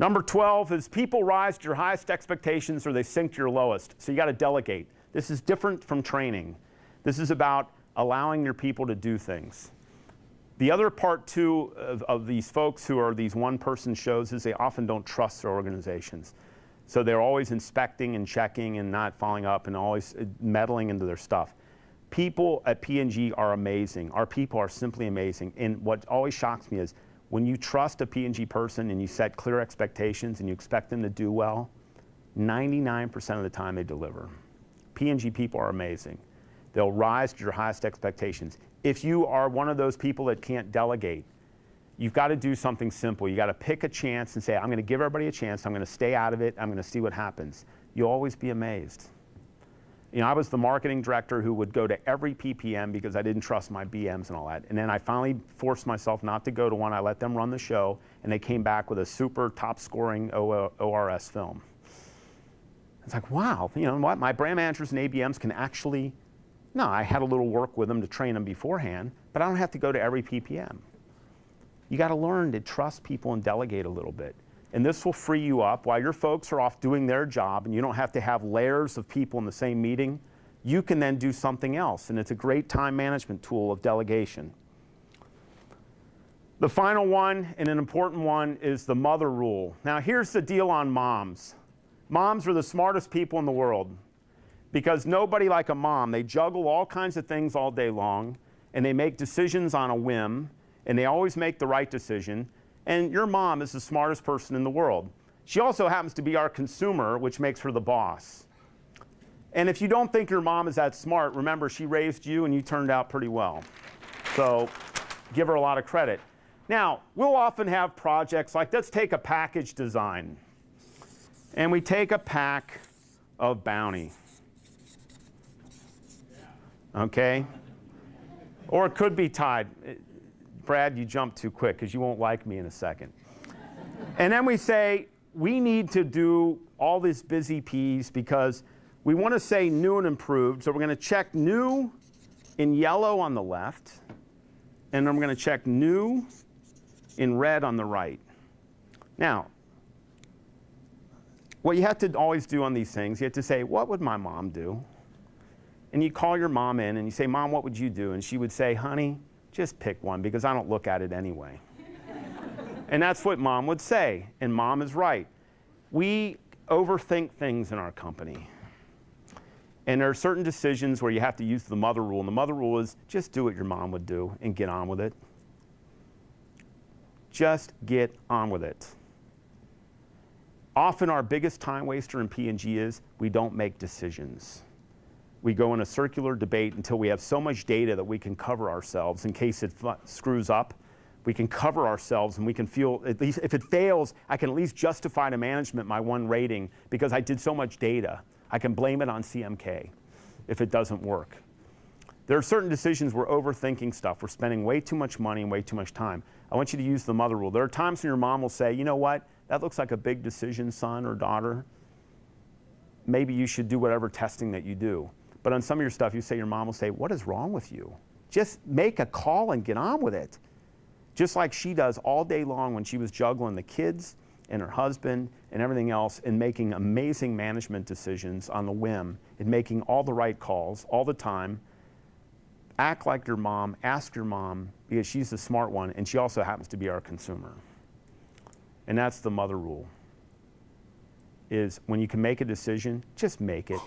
Number 12 is people rise to your highest expectations or they sink to your lowest. So you got to delegate. This is different from training. This is about allowing your people to do things. The other part, too, of these folks who are these one-person shows is they often don't trust their organizations. So they're always inspecting and checking and not following up and always meddling into their stuff. People at P&G are amazing. Our people are simply amazing. And what always shocks me is when you trust a P&G person and you set clear expectations and you expect them to do well, 99% of the time they deliver. P&G people are amazing. They'll rise to your highest expectations. If you are one of those people that can't delegate, you've got to do something simple. You got to pick a chance and say, I'm going to give everybody a chance. I'm going to stay out of it. I'm going to see what happens. You'll always be amazed. You know, I was the marketing director who would go to every PPM because I didn't trust my BMs and all that. And then I finally forced myself not to go to one. I let them run the show, and they came back with a super top-scoring ORS film. It's like, wow, you know what? My brand managers and ABMs can actually, no, I had a little work with them to train them beforehand, but I don't have to go to every PPM. You got to learn to trust people and delegate a little bit. And this will free you up while your folks are off doing their job and you don't have to have layers of people in the same meeting. You can then do something else, and it's a great time management tool of delegation. The final one, and an important one, is the mother rule. Now here's the deal on moms. Moms are the smartest people in the world because nobody like a mom. They juggle all kinds of things all day long, and they make decisions on a whim, and they always make the right decision. And your mom is the smartest person in the world. She also happens to be our consumer, which makes her the boss. And if you don't think your mom is that smart, remember, she raised you and you turned out pretty well. So give her a lot of credit. Now, we'll often have projects like, let's take a package design. And we take a pack of Bounty. Okay? Or it could be Tide. Brad, you jumped too quick because you won't like me in a second. And then we say, we need to do all these busy P's because we want to say new and improved. So we're going to check new in yellow on the left, and then we're going to check new in red on the right. Now, what you have to always do on these things, you have to say, what would my mom do? And you call your mom in and you say, Mom, what would you do? And she would say, honey, just pick one because I don't look at it anyway. And that's what mom would say, and mom is right. We overthink things in our company. And there are certain decisions where you have to use the mother rule, and the mother rule is just do what your mom would do and get on with it. Just get on with it. Often our biggest time waster in P&G is we don't make decisions. We go in a circular debate until we have so much data that we can cover ourselves in case it screws up. We can cover ourselves and we can feel, at least if it fails, I can at least justify to management my one rating because I did so much data. I can blame it on CMK if it doesn't work. There are certain decisions we're overthinking stuff. We're spending way too much money and way too much time. I want you to use the mother rule. There are times when your mom will say, you know what, that looks like a big decision, son or daughter. Maybe you should do whatever testing that you do. But on some of your stuff, you say, your mom will say, what is wrong with you? Just make a call and get on with it. Just like she does all day long when she was juggling the kids and her husband and everything else and making amazing management decisions on the whim and making all the right calls all the time. Act like your mom, ask your mom, because she's the smart one, and she also happens to be our consumer. And that's the mother rule, is when you can make a decision, just make it.